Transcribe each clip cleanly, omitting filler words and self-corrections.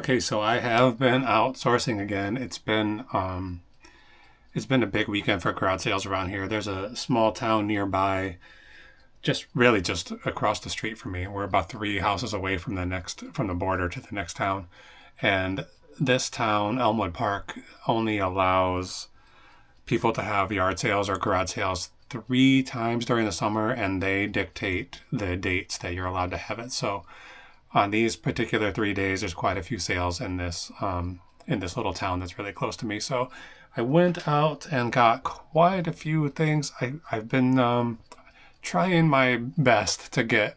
Okay, so I have been outsourcing again. It's been a big weekend for garage sales around here. There's a small town nearby, just across the street from me. We're about 3 houses away from the border to the next town. And this town, Elmwood Park, only allows people to have yard sales or garage sales 3 times during the summer, and they dictate the dates that you're allowed to have it. So on these particular 3 days, there's quite a few sales in this little town that's really close to me. So I went out and got quite a few things. I've been trying my best to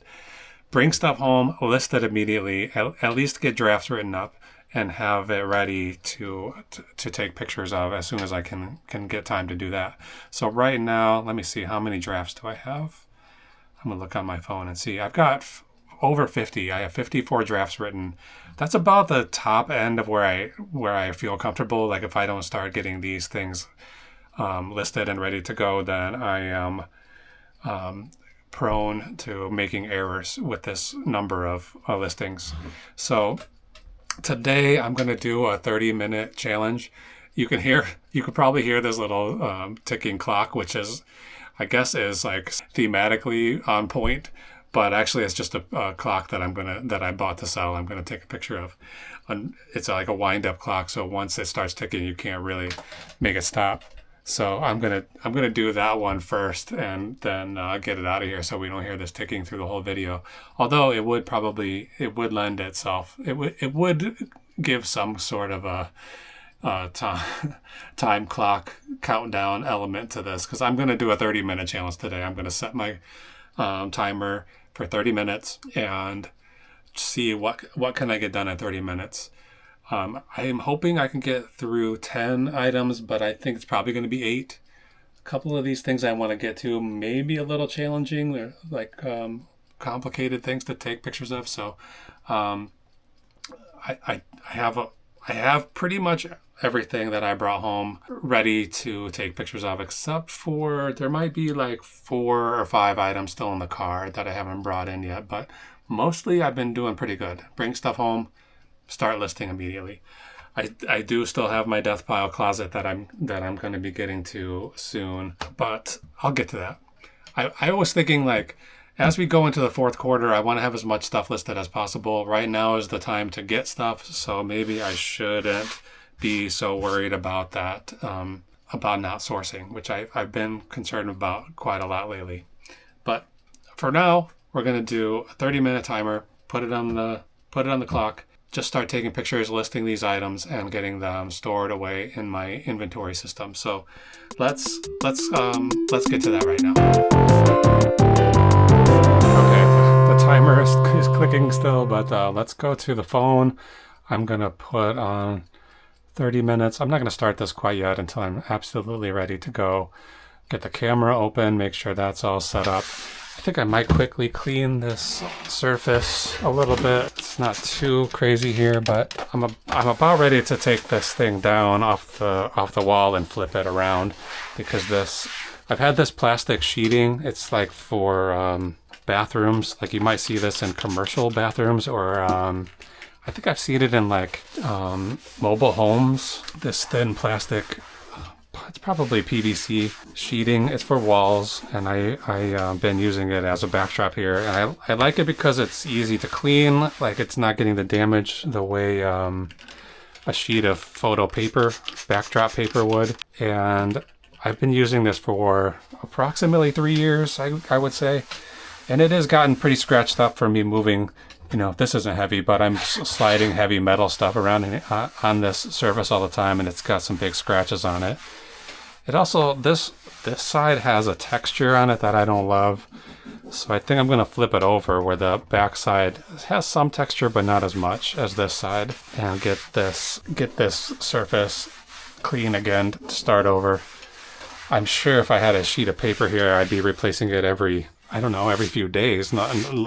bring stuff home, list it immediately, at least get drafts written up, and have it ready to take pictures of as soon as I can get time to do that. So right now, let me see, how many drafts do I have? I'm gonna look on my phone and see. I've got over 50. I have 54 drafts written. That's about the top end of where I feel comfortable. Like if I don't start getting these things listed and ready to go, then I am prone to making errors with this number of listings. So today I'm going to do a 30-minute challenge. You could probably hear this little ticking clock, which I guess is like thematically on point. But actually, it's just a clock that I bought to sell. I'm gonna take a picture of. It's like a wind-up clock, so once it starts ticking, you can't really make it stop. So I'm gonna do that one first, and then get it out of here, so we don't hear this ticking through the whole video. Although it would lend itself. It would give some sort of a time clock countdown element to this, because I'm gonna do a 30-minute challenge today. I'm gonna set my timer for 30 minutes and see what can I get done in 30 minutes. I am hoping I can get through 10 items, but I think it's probably going to be 8. A couple of these things I want to get to may be a little challenging. They're like complicated things to take pictures of. So I have pretty much everything that I brought home ready to take pictures of, except for there might be like 4 or 5 items still in the car that I haven't brought in yet. But mostly I've been doing pretty good. Bring stuff home, start listing immediately. I do still have my death pile closet that I'm going to be getting to soon, but I'll get to that. I was thinking, like, as we go into the fourth quarter, I want to have as much stuff listed as possible. Right now is the time to get stuff, so maybe I shouldn't be so worried about that, about not sourcing, which I've been concerned about quite a lot lately. But for now, we're going to do a 30-minute timer, put it on the clock, just start taking pictures, listing these items, and getting them stored away in my inventory system. So let's get to that right now. Okay, the timer is clicking still, but let's go to the phone. I'm going to put on 30 minutes. I'm not going to start this quite yet until I'm absolutely ready to go. Get the camera open, make sure that's all set up. I think I might quickly clean this surface a little bit. It's not too crazy here, but I'm about ready to take this thing down off the wall and flip it around, because I've had this plastic sheeting. It's like for bathrooms. Like you might see this in commercial bathrooms, or I think I've seen it in like mobile homes. This thin plastic, it's probably PVC sheeting. It's for walls, and I've been using it as a backdrop here. And I like it because it's easy to clean. Like it's not getting the damage the way a sheet of photo paper, backdrop paper would. And I've been using this for approximately 3 years, I would say. And it has gotten pretty scratched up from me moving. You know, this isn't heavy, but I'm sliding heavy metal stuff around on this surface all the time, and it's got some big scratches on it. It also, this side has a texture on it that I don't love, so I think I'm going to flip it over where the back side has some texture, but not as much as this side, and get this surface clean again to start over. I'm sure if I had a sheet of paper here, I'd be replacing it every few days.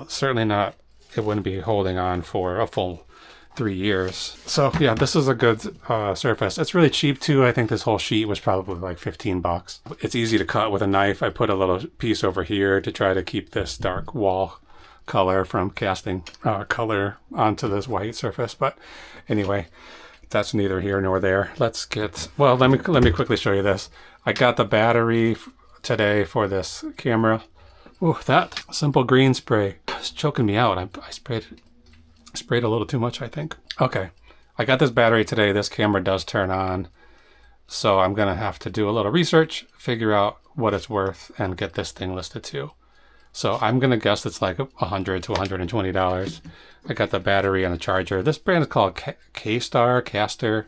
Certainly not. It wouldn't be holding on for a full 3 years. So yeah, this is a good surface. It's really cheap too. I think this whole sheet was probably like $15. It's easy to cut with a knife. I put a little piece over here to try to keep this dark wall color from casting color onto this white surface. But anyway, that's neither here nor there. Let's get, well, let me quickly show you this. I got the battery today for this camera. Ooh, that simple green spray is choking me out. I sprayed a little too much, I think. Okay, I got this battery today. This camera does turn on. So I'm going to have to do a little research, figure out what it's worth, and get this thing listed too. So I'm going to guess it's like $100 to $120. I got the battery and the charger. This brand is called Caster.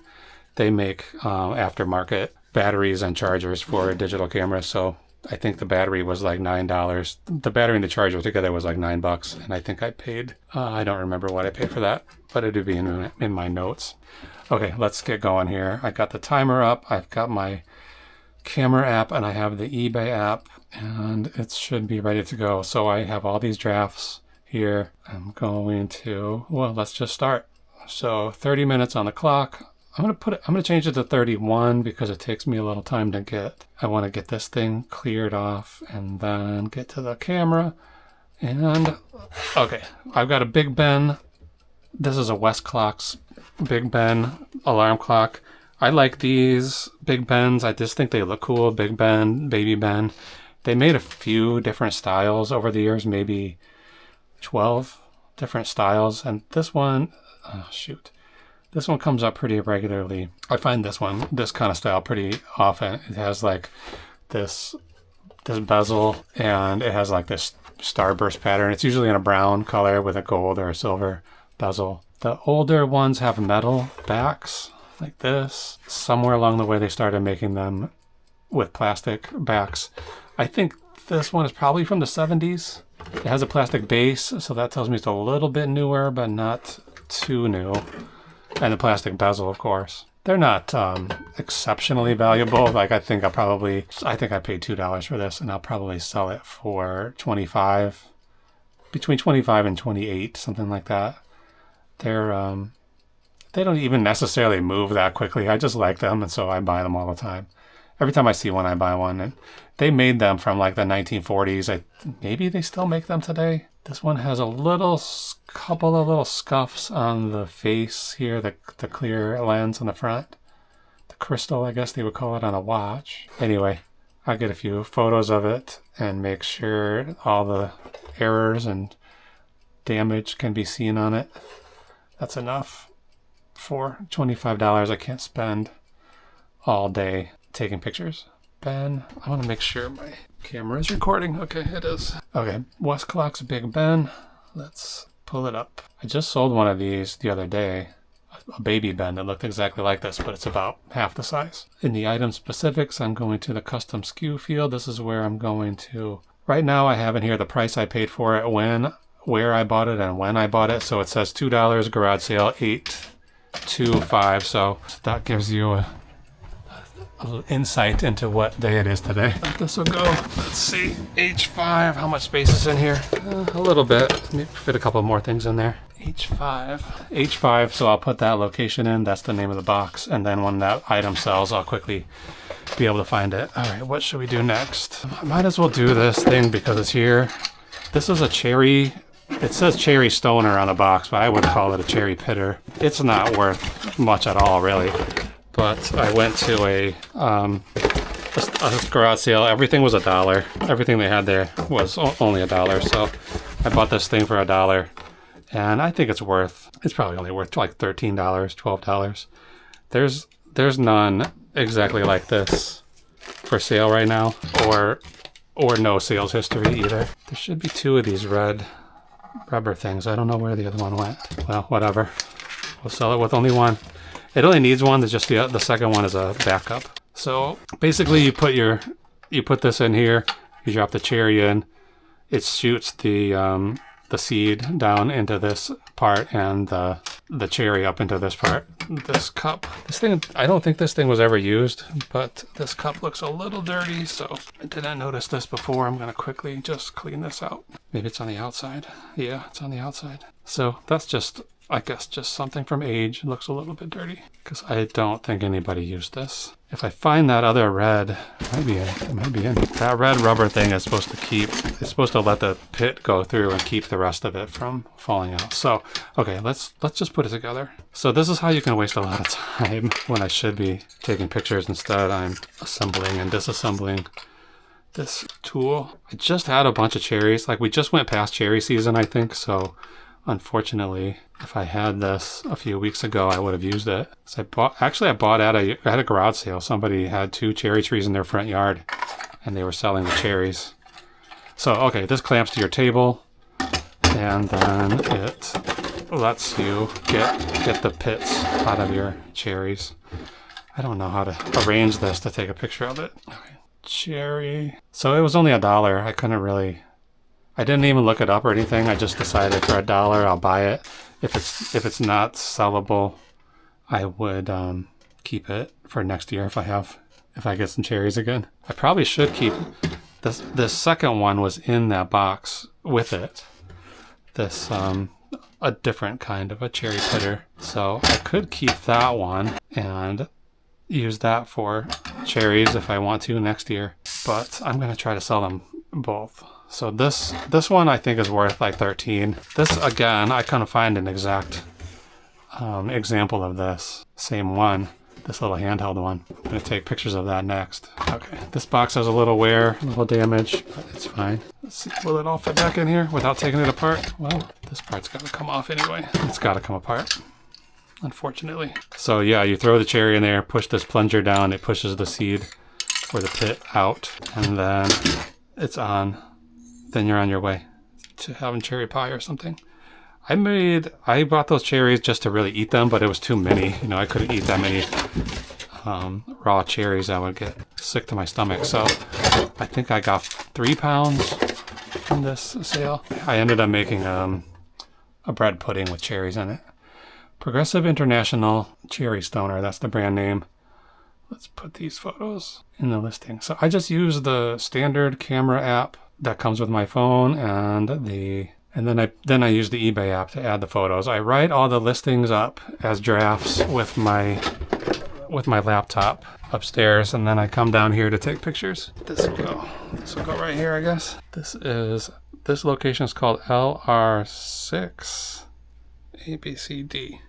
They make aftermarket batteries and chargers for digital cameras. So I think the battery was like $9. The battery and the charger together was like $9. And I think I paid, I don't remember what I paid for that, but it'd be in my notes. Okay, let's get going here. I got the timer up. I've got my camera app and I have the eBay app, and it should be ready to go. So I have all these drafts here. I'm going to, well, let's just start. So 30 minutes on the clock. I'm gonna change it to 31 because it takes me a little time to get. I want to get this thing cleared off and then get to the camera. And okay, I've got a Big Ben. This is a West Clocks Big Ben alarm clock. I like these Big Bens. I just think they look cool. Big Ben, Baby Ben. They made a few different styles over the years, maybe 12 different styles. And this one, oh shoot, this one comes up pretty regularly. I find this kind of style pretty often. It has like this bezel, and it has like this starburst pattern. It's usually in a brown color with a gold or a silver bezel. The older ones have metal backs like this. Somewhere along the way they started making them with plastic backs. I think this one is probably from the 70s. It has a plastic base, so that tells me it's a little bit newer, but not too new. And the plastic bezel, of course. They're not exceptionally valuable. Like I think I paid $2 for this, and I'll probably sell it for $25, between $25 and $28, something like that. They don't even necessarily move that quickly. I just like them, and so I buy them all the time. Every time I see one, I buy one. And they made them from like the 1940s. Maybe they still make them today. This one has a couple of little scuffs on the face here, the clear lens on the front. The crystal, I guess they would call it on a watch. Anyway, I'll get a few photos of it and make sure all the errors and damage can be seen on it. That's enough for $25. I can't spend all day taking pictures. Ben, I want to make sure my camera is recording. Okay, it is. Okay, West Clock's Big Ben. Let's pull it up. I just sold one of these the other day, a Baby Ben that looked exactly like this, but it's about half the size. In the item specifics, I'm going to the custom SKU field. This is where I'm going to, right now I have in here the price I paid for it, where I bought it and when I bought it. So it says $2, garage sale $8.25. So that gives you a little insight into what day it is today. This will go, let's see, H5, how much space is in here? A little bit, maybe fit a couple more things in there. H5, so I'll put that location in, that's the name of the box, and then when that item sells, I'll quickly be able to find it. All right, what should we do next? I might as well do this thing because it's here. This is a cherry. It says cherry stoner on the box, but I would call it a cherry pitter. It's not worth much at all, really. But I went to a garage sale. Everything was $1. Everything they had there was only $1. So I bought this thing for $1, and I think it's probably only worth like $13, $12. There's none exactly like this for sale right now, or no sales history either. There should be 2 of these red rubber things. I don't know where the other one went. Well, whatever. We'll sell it with only one. It only needs one. There's just the second one is a backup. So basically, you put this in here. You drop the cherry in. It shoots the seed down into this part and the cherry up into this part. This cup. This thing. I don't think this thing was ever used, but this cup looks a little dirty. So I didn't notice this before. I'm gonna quickly just clean this out. Maybe it's on the outside. Yeah, it's on the outside. So that's just I guess just something from age. It looks a little bit dirty because I don't think anybody used this. If I find that other red, it might be in. That red rubber thing is supposed to keep, it's supposed to let the pit go through and keep the rest of it from falling out. So, okay, let's just put it together. So this is how you can waste a lot of time when I should be taking pictures. Instead, I'm assembling and disassembling this tool. I just had a bunch of cherries. Like, we just went past cherry season, I think, so unfortunately, if I had this a few weeks ago, I would have used it. So I bought at a garage sale. Somebody had 2 cherry trees in their front yard, and they were selling the cherries. So, okay, this clamps to your table, and then it lets you get the pits out of your cherries. I don't know how to arrange this to take a picture of it. Okay, cherry. So it was only $1. I didn't even look it up or anything. I just decided for $1 I'll buy it. If it's not sellable, I would keep it for next year if I get some cherries again. I probably should keep this. This second one was in that box with it. This a different kind of a cherry pitter. So I could keep that one and use that for cherries if I want to next year. But I'm gonna try to sell them both. So this one I think is worth like 13. This, again, I couldn't find an exact example of this. Same one, this little handheld one. I'm gonna take pictures of that next. Okay, this box has a little wear, a little damage, but it's fine. Let's see, will it all fit back in here without taking it apart? Well, this part's gotta come off anyway. It's gotta come apart, unfortunately. So yeah, you throw the cherry in there, push this plunger down, it pushes the seed or the pit out, and then it's on. Then you're on your way to having cherry pie or something. I bought those cherries just to really eat them, but it was too many. You know, I couldn't eat that many raw cherries. I would get sick to my stomach. So I think I got 3 pounds from this sale. I ended up making a bread pudding with cherries in it. Progressive International Cherry Stoner, that's the brand name. Let's put these photos in the listing. So I just use the standard camera app that comes with my phone, and then I use the eBay app to add the photos. I write all the listings up as drafts with my laptop upstairs, and then I come down here to take pictures. This will go right here, I guess. This location is called LR6 ABCD.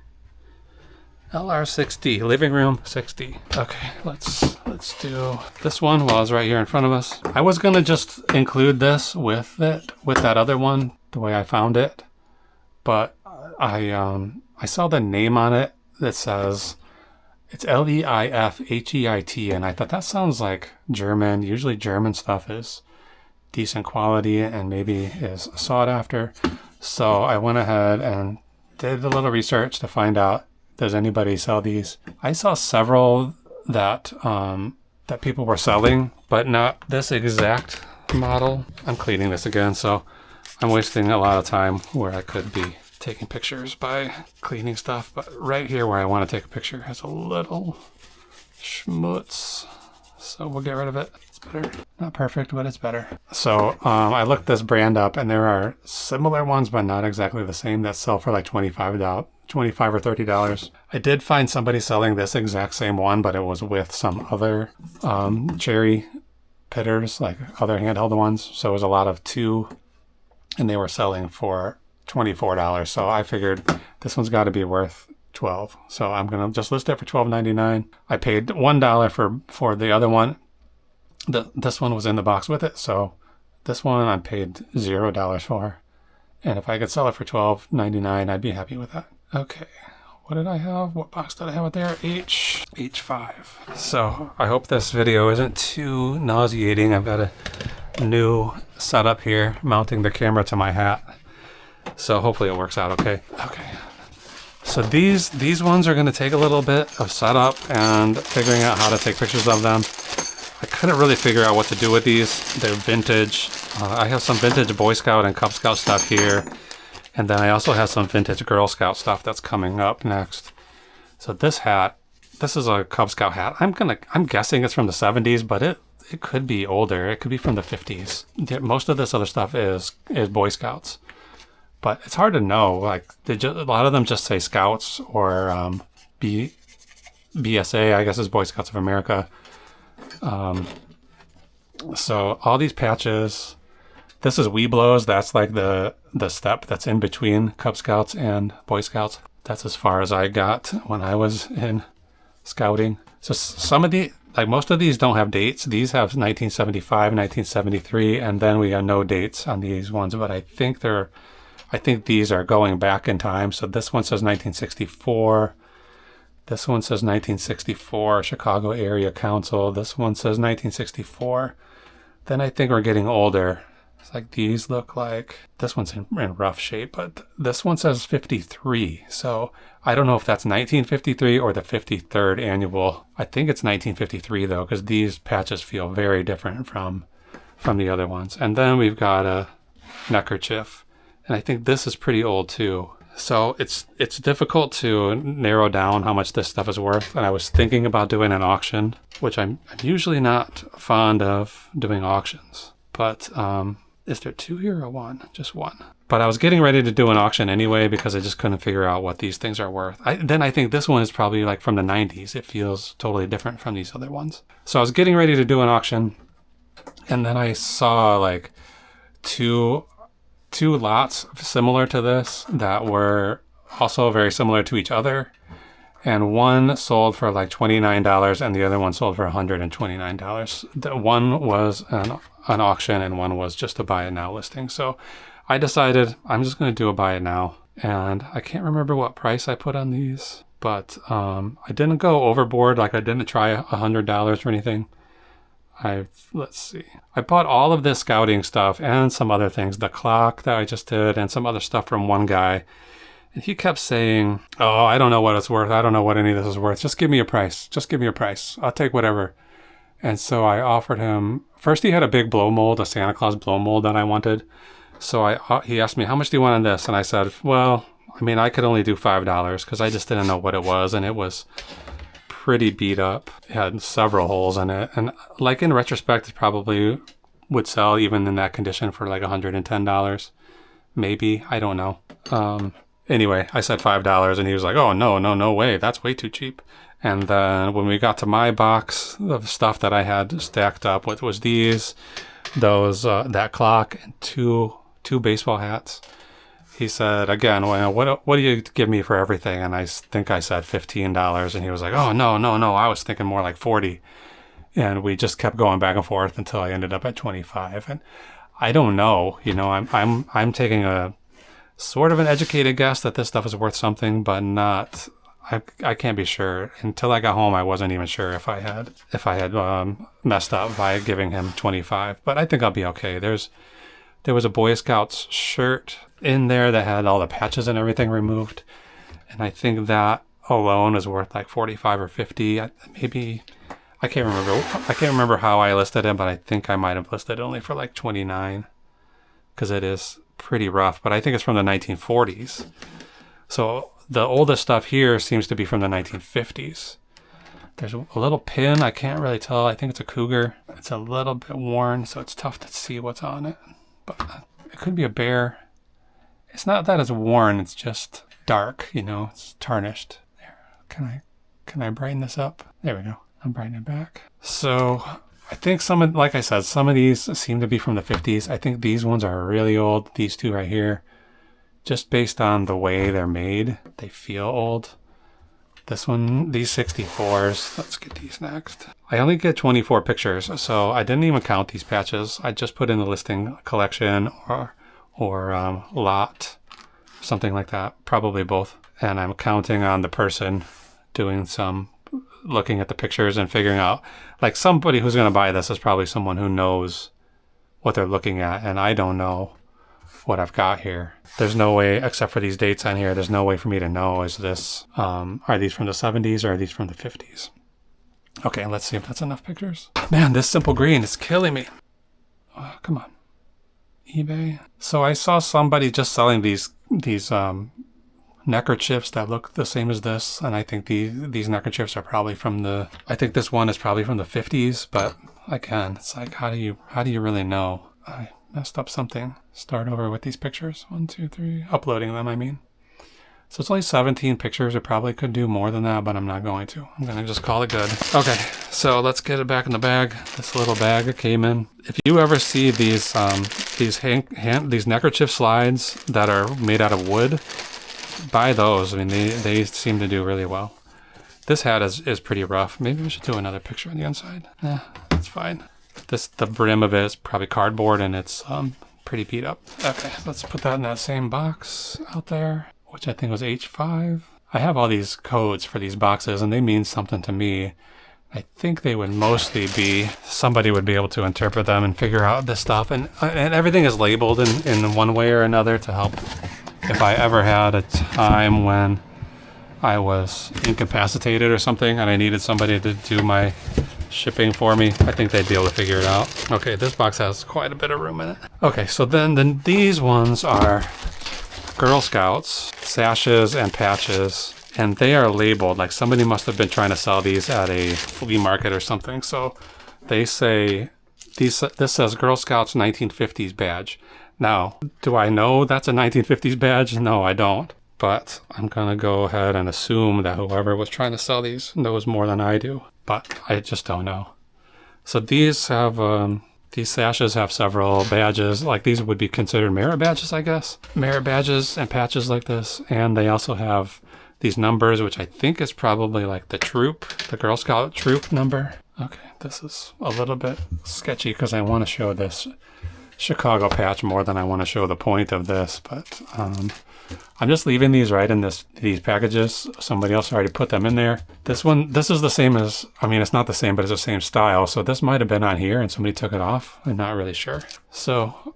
LR6D, living room 6D. Okay, let's do this one while it's right here in front of us. I was gonna just include this with that other one, the way I found it, but I saw the name on it that says it's Leifheit, and I thought that sounds like German. Usually German stuff is decent quality and maybe is sought after. So I went ahead and did a little research to find out, does anybody sell these? I saw several that people were selling, but not this exact model. I'm cleaning this again, so I'm wasting a lot of time where I could be taking pictures by cleaning stuff. But right here where I want to take a picture has a little schmutz, so we'll get rid of it. It's better. Not perfect, but it's better. So I looked this brand up, and there are similar ones, but not exactly the same, that sell for like $25 or $30. I did find somebody selling this exact same one, but it was with some other cherry pitters, like other handheld ones. So it was a lot of 2, and they were selling for $24. So I figured this one's got to be worth $12. So I'm gonna just list it for $12.99. I paid $1 for the other one. This one was in the box with it, so this one I paid $0 for. And if I could sell it for $12.99, I'd be happy with that. Okay, what did I have? What box did I have it there? H5. So I hope this video isn't too nauseating. I've got a new setup here, mounting the camera to my hat. So hopefully it works out okay. Okay. So these ones are gonna take a little bit of setup and figuring out how to take pictures of them. I couldn't really figure out what to do with these. They're vintage. I have some vintage Boy Scout and Cub Scout stuff here. And then I also have some vintage Girl Scout stuff that's coming up next. So this hat, this is a Cub Scout hat. I'm guessing it's from the 70s, but it could be older. It could be from the 50s. Most of this other stuff is Boy Scouts. but it's hard to know. Like a lot of them just say Scouts or BSA, I guess is Boy Scouts of America. So all these patches. This is Weeblos. That's like the step that's in between Cub Scouts and Boy Scouts. That's as far as I got when I was in scouting. So some of most of these don't have dates. These have 1975, 1973, and then we got no dates on these ones. But I think these are going back in time. So this one says 1964. This one says 1964, Chicago Area Council. This one says 1964. Then I think we're getting older. It's like these look like, this one's in rough shape, but this one says 53. So I don't know if that's 1953 or the 53rd annual. I think it's 1953 though, because these patches feel very different from the other ones. And then we've got a neckerchief, and I think this is pretty old too. So it's difficult to narrow down how much this stuff is worth. And I was thinking about doing an auction, which I'm usually not fond of doing auctions, but is there two here or one? Just one. But I was getting ready to do an auction anyway because I just couldn't figure out what these things are worth. Then I think this one is probably like from the 90s. It feels totally different from these other ones. So I was getting ready to do an auction, and then I saw like two lots similar to this that were also very similar to each other. And one sold for like $29 and the other one sold for $129. The one was an auction and one was just a buy it now listing. So I decided I'm just going to do a buy it now. And I can't remember what price I put on these, but I didn't go overboard. Like I didn't try $100 or anything. Let's see. I bought all of this scouting stuff and some other things, the clock that I just did and some other stuff from one guy. And he kept saying, oh, I don't know what it's worth. I don't know what any of this is worth. Just give me a price. Just give me a price. I'll take whatever. And so I offered him, first he had a big blow mold, a Santa Claus blow mold that I wanted. So he asked me, how much do you want on this? And I said, well, I mean, I could only do $5 because I just didn't know what it was. And it was pretty beat up. It had several holes in it. And like in retrospect, it probably would sell even in that condition for like $110. Maybe. I don't know. Anyway, I said $5 and he was like, oh, no way. That's way too cheap. And then when we got to my box of stuff that I had stacked up, what was that clock and two baseball hats. He said, again, well, what do you give me for everything? And I think I said $15. And he was like, oh, no. I was thinking more like 40. And we just kept going back and forth until I ended up at 25. And I don't know, I'm taking a sort of an educated guess that this stuff is worth something, but not, I can't be sure. Until I got home, I wasn't even sure if I had messed up by giving him 25, but I think I'll be okay. There was a Boy Scouts shirt in there that had all the patches and everything removed. And I think that alone is worth like 45 or 50. Maybe, I can't remember how I listed it, but I think I might have listed it only for like 29 because it is pretty rough, but I think it's from the 1940s. So the oldest stuff here seems to be from the 1950s. There's a little pin. I can't really tell. I think it's a cougar. It's a little bit worn, so it's tough to see what's on it. But it could be a bear. It's not that it's worn. It's just dark, it's tarnished. There. Can I brighten this up? There we go. I'm brightening it back. So I think some of these seem to be from the 50s. I think these ones are really old. These two right here, just based on the way they're made, they feel old. This one, these 64s, let's get these next. I only get 24 pictures, so I didn't even count these patches. I just put in the listing collection or lot, something like that, probably both. And I'm counting on the person doing some looking at the pictures and figuring out, like somebody who's going to buy this is probably someone who knows what they're looking at, and I don't know what I've got here. There's no way, except for these dates on here, there's no way for me to know, is this, are these from the 70s or are these from the 50s? Okay, let's see if that's enough pictures. Man, this simple green is killing me. Oh, come on. eBay. So I saw somebody just selling these neckerchiefs that look the same as this, and I think these neckerchiefs are probably I think this one is probably from the 50s, but again, it's like, how do you really know? messed up something. Start over with these pictures. 1, 2, 3. Uploading them, I mean. So it's only 17 pictures. I probably could do more than that, but I'm not going to. I'm going to just call it good. Okay, so let's get it back in the bag. This little bag it came in. If you ever see these neckerchief slides that are made out of wood, buy those. I mean, they seem to do really well. This hat is pretty rough. Maybe we should do another picture on the inside. That's fine. The brim of it is probably cardboard and it's pretty beat up. Okay, let's put that in that same box out there, which I think was H5. I have all these codes for these boxes and they mean something to me. I think they would mostly be, somebody would be able to interpret them and figure out this stuff. And everything is labeled in one way or another to help. If I ever had a time when I was incapacitated or something and I needed somebody to do my shipping for me, I think they'd be able to figure it out. Okay, this box has quite a bit of room in it. Okay, so then these ones are Girl Scouts, sashes and patches, and they are labeled. Like somebody must have been trying to sell these at a flea market or something. So they say, this says Girl Scouts 1950s badge. Now, do I know that's a 1950s badge? No, I don't. But I'm gonna go ahead and assume that whoever was trying to sell these knows more than I do. But I just don't know. So these have, these sashes have several badges. Like these would be considered merit badges, I guess. Merit badges and patches like this. And they also have these numbers, which I think is probably like the troop, the Girl Scout troop number. Okay, this is a little bit sketchy because I want to show this Chicago patch more than I want to show the point of this. But I'm just leaving these right in these packages. Somebody else already put them in there. This is the same as, I mean, it's not the same, but it's the same style. So this might have been on here and somebody took it off. I'm not really sure. So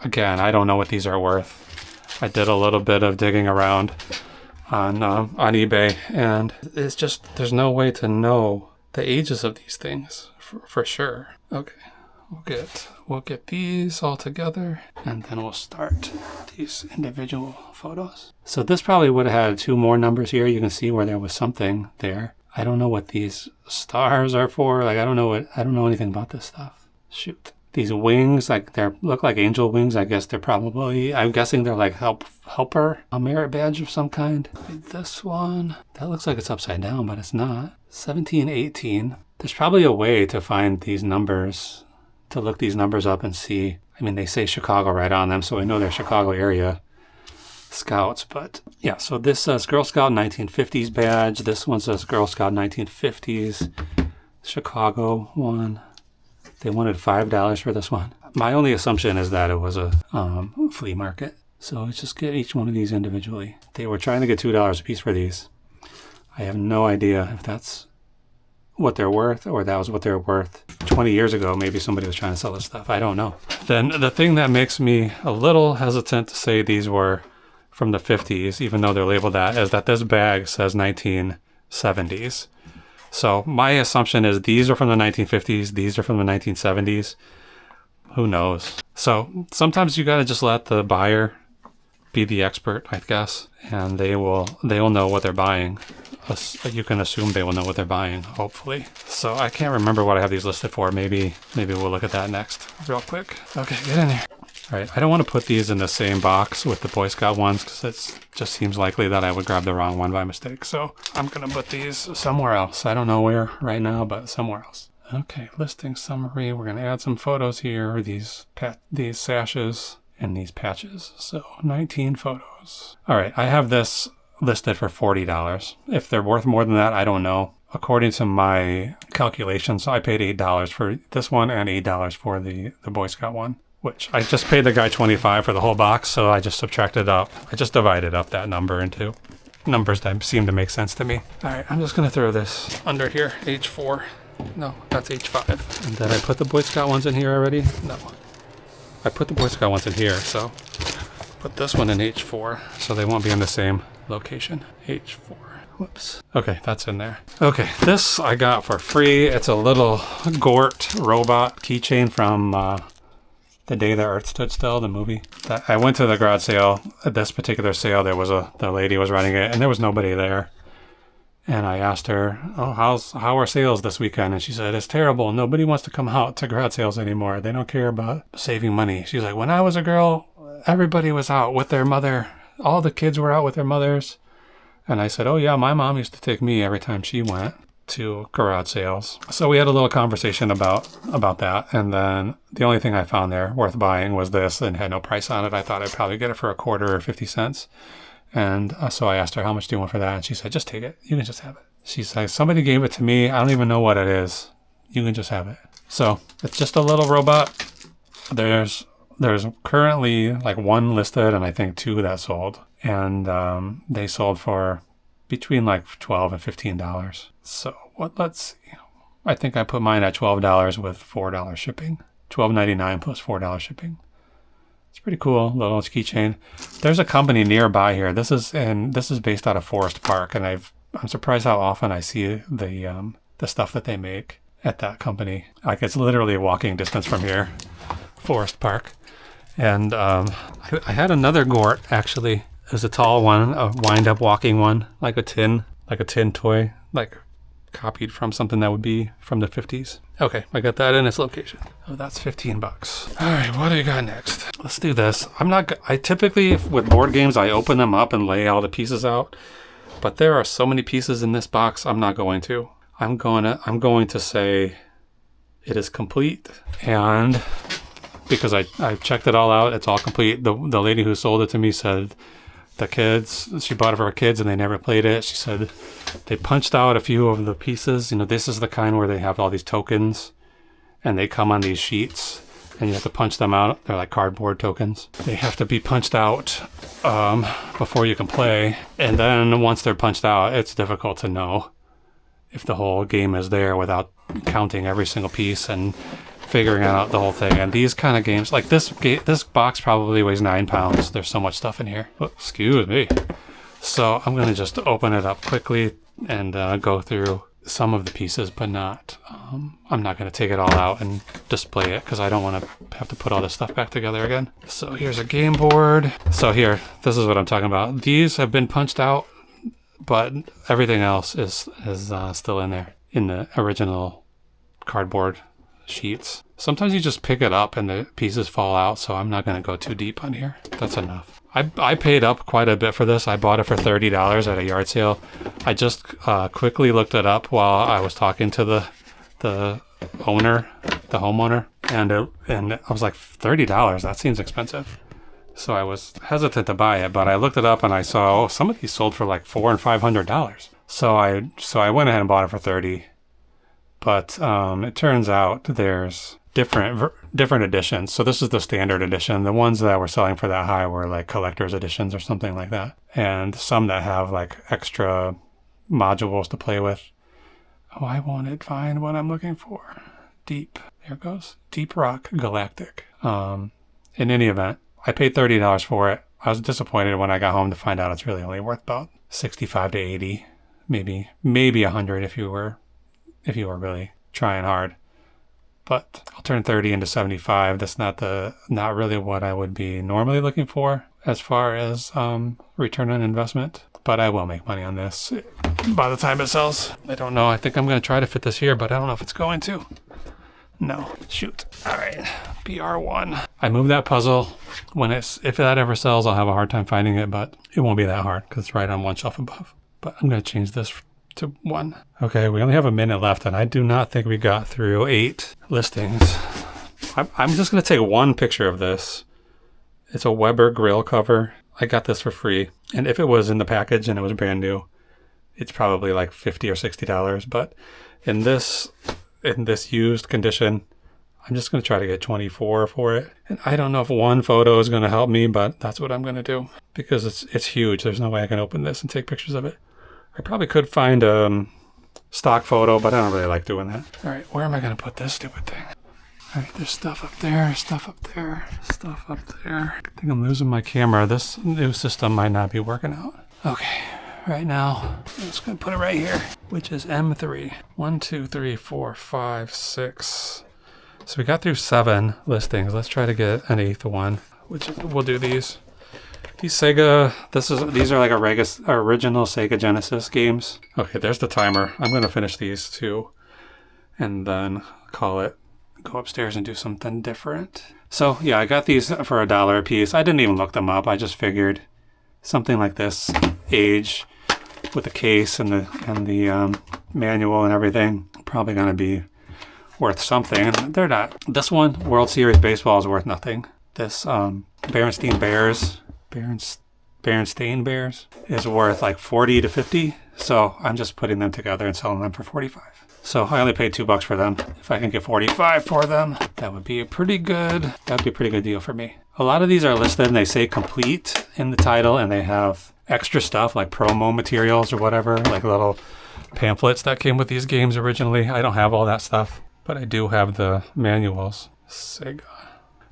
again, I don't know what these are worth. I did a little bit of digging around on eBay and it's just, there's no way to know the ages of these things for sure. Okay. We'll get these all together and then we'll start these individual photos. So this probably would have had 2 more numbers here. You can see where there was something there. I don't know what these stars are for. Like I don't know anything about this stuff. Shoot. These wings, like they look like angel wings. I guess they're probably, I'm guessing they're like helper, a merit badge of some kind. This one, that looks like it's upside down, but it's not. 1718. There's probably a way to find these numbers, to look these numbers up and see. I mean, they say Chicago right on them, so I know they're Chicago area Scouts. But yeah, so this says Girl Scout 1950s badge. This one says Girl Scout 1950s Chicago one. They wanted $5 for this one. My only assumption is that it was a flea market. So let's just get each one of these individually. They were trying to get $2 a piece for these. I have no idea if that's what they're worth or that was what they're worth 20 years ago. Maybe somebody was trying to sell this stuff. I don't know. Then the thing that makes me a little hesitant to say these were from the 50s, even though they're labeled that, is that this bag says 1970s. So my assumption is these are from the 1950s, these are from the 1970s. Who knows? So sometimes you got to just let the buyer be the expert, I guess, and they'll know what they're buying. You can assume they will know what they're buying, hopefully. So I can't remember what I have these listed for. Maybe we'll look at that next real quick. Okay, get in there. All right, I don't want to put these in the same box with the Boy Scout ones because it just seems likely that I would grab the wrong one by mistake. So I'm going to put these somewhere else. I don't know where right now, but somewhere else. Okay, listing summary. We're going to add some photos here, these sashes and these patches. So 19 photos. All right, I have this listed for $40. If they're worth more than that, I don't know. According to my calculations, I paid $8 for this one and $8 for the Boy Scout one, which I just paid the guy $25 for the whole box, so I just subtracted up. I just divided up that number into numbers that seem to make sense to me. All right, I'm just going to throw this under here, H4. No, that's H5. And did I put the Boy Scout ones in here already? No. I put the Boy Scout ones in here, so put this one in H4 so they won't be in the same location. H4. Whoops. Okay, that's in there. Okay, this I got for free. It's a little Gort robot keychain from The Day the Earth Stood Still, the movie. I went to the garage sale. At this particular sale, the lady was running it, and there was nobody there. And I asked her, oh, how are sales this weekend? And she said, it's terrible. Nobody wants to come out to garage sales anymore. They don't care about saving money. She's like, when I was a girl, everybody was out with their mother. All the kids were out with their mothers. And I said, oh yeah, my mom used to take me every time she went to garage sales. So we had a little conversation about that. And then the only thing I found there worth buying was this, and had no price on it. I thought I'd probably get it for $0.25 or 50 cents. And so I asked her, how much do you want for that? And she said, just take it. You can just have it. She's like, somebody gave it to me. I don't even know what it is. You can just have it. So it's just a little robot. There's currently like one listed and I think two that sold. And they sold for between like $12 and $15. So let's see. I think I put mine at $12 with $4 shipping. $12.99 plus $4 shipping. It's pretty cool, little keychain. There's a company nearby here. This is based out of Forest Park, and I'm surprised how often I see the stuff that they make at that company. Like it's literally a walking distance from here, Forest Park. And I had another Gort actually. It was a tall one, a wind-up walking one, like a tin toy, like copied from something that would be from the 50s. Okay, I got that in its location. Oh, that's $15. All right, what do you got next? Let's do this. I typically, with board games, I open them up and lay all the pieces out, but there are so many pieces in this box, I'm not going to. I'm going to say it is complete, and because I checked it all out, it's all complete. The lady who sold it to me said she bought it for her kids and they never played it. She said they punched out a few of the pieces. This is the kind where they have all these tokens and they come on these sheets and you have to punch them out. They're like cardboard tokens. They have to be punched out before you can play. And then once they're punched out, it's difficult to know if the whole game is there without counting every single piece and figuring out the whole thing. And these kind of games, like this box probably weighs 9 pounds. There's so much stuff in here. Oh, excuse me. So I'm going to just open it up quickly and go through some of the pieces, but not, I'm not going to take it all out and display it because I don't want to have to put all this stuff back together again. So here's a game board. So here, this is what I'm talking about. These have been punched out, but everything else is still in there in the original cardboard sheets. Sometimes you just pick it up and the pieces fall out, so I'm not going to go too deep on here. That's enough. I paid up quite a bit for this. I bought it for $30 at a yard sale. I just quickly looked it up while I was talking to the homeowner, and I was like, $30? That seems expensive. So I was hesitant to buy it, but I looked it up and I saw, some of these sold for like $400 and $500. So I went ahead and bought it for $30. But it turns out there's different editions. So this is the standard edition. The ones that were selling for that high were like collector's editions or something like that. And some that have like extra modules to play with. Oh, I won't find what I'm looking for. There it goes. Deep Rock Galactic. In any event, I paid $30 for it. I was disappointed when I got home to find out it's really only worth about $65 to $80, maybe $100 if you were really trying hard. But I'll turn 30 into 75. That's not really what I would be normally looking for as far as return on investment. But I will make money on this by the time it sells. I don't know. I think I'm going to try to fit this here, but I don't know if it's going to. No. Shoot. All right. BR1. I moved that puzzle. If that ever sells, I'll have a hard time finding it, but it won't be that hard because it's right on one shelf above. But I'm going to change this to 1. Okay, we only have a minute left, and I do not think we got through 8 listings. I'm just going to take one picture of this. It's a Weber grill cover. I got this for free, and if it was in the package and it was brand new, it's probably like $50 or $60. But in this used condition, I'm just going to try to get 24 for it. And I don't know if one photo is going to help me, but that's what I'm going to do because it's huge. There's no way I can open this and take pictures of it. I probably could find a stock photo, but I don't really like doing that. All right, where am I going to put this stupid thing? All right, there's stuff up there, stuff up there, stuff up there. I think I'm losing my camera. This new system might not be working out. Okay, right now, I'm just going to put it right here, which is M3. 1, 2, 3, 4, 5, 6. So we got through 7 listings. Let's try to get an 8th one, which we'll do these. These are like original Sega Genesis games. Okay, there's the timer. I'm gonna finish these two and then call it. Go upstairs and do something different. So yeah, I got these for $1 a piece. I didn't even look them up. I just figured something like this age with the case and the manual and everything probably gonna be worth something. They're not. This one, World Series Baseball, is worth nothing. This Berenstain Bears is worth like 40 to 50. So I'm just putting them together and selling them for 45. So I only paid $2 for them. If I can get 45 for them, that would be a pretty good deal for me. A lot of these are listed and they say complete in the title, and they have extra stuff like promo materials or whatever, like little pamphlets that came with these games originally. I don't have all that stuff, but I do have the manuals. Sega.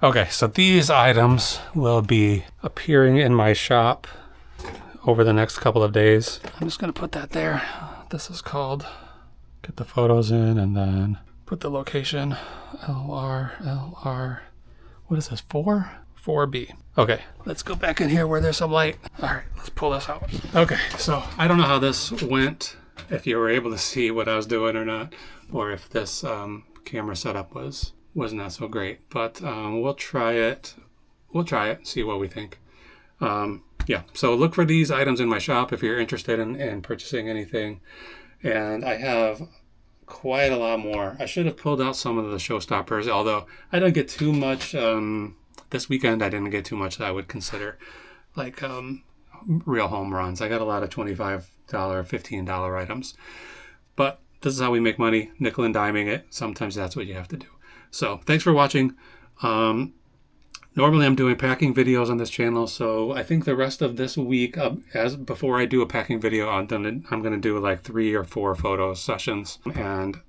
Okay, so these items will be appearing in my shop over the next couple of days. I'm just gonna put that there. This is called, get the photos in and then put the location, LR, what is this, 4B. Okay, let's go back in here where there's some light. All right, let's pull this out. Okay, so I don't know how this went, if you were able to see what I was doing or not, or if this camera setup was not so great, but we'll try it, see what we think. Yeah, so look for these items in my shop if you're interested in purchasing anything. And I have quite a lot more. I should have pulled out some of the showstoppers, although I didn't get too much this weekend. I didn't get too much that I would consider like real home runs. I got a lot of $25, $15 items, but this is how we make money, nickel and diming it. Sometimes that's what you have to do. So thanks for watching. Normally I'm doing packing videos on this channel, so I think the rest of this week, before I do a packing video, I'm gonna do like 3 or 4 photo sessions, and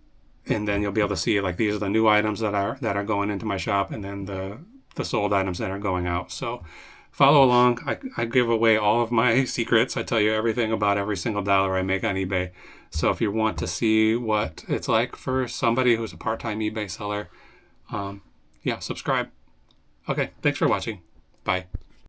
then you'll be able to see like these are the new items that are going into my shop, and then the sold items that are going out. So follow along. I give away all of my secrets. I tell you everything about every single dollar I make on eBay. So if you want to see what it's like for somebody who's a part-time eBay seller, yeah, subscribe. Okay, thanks for watching. Bye.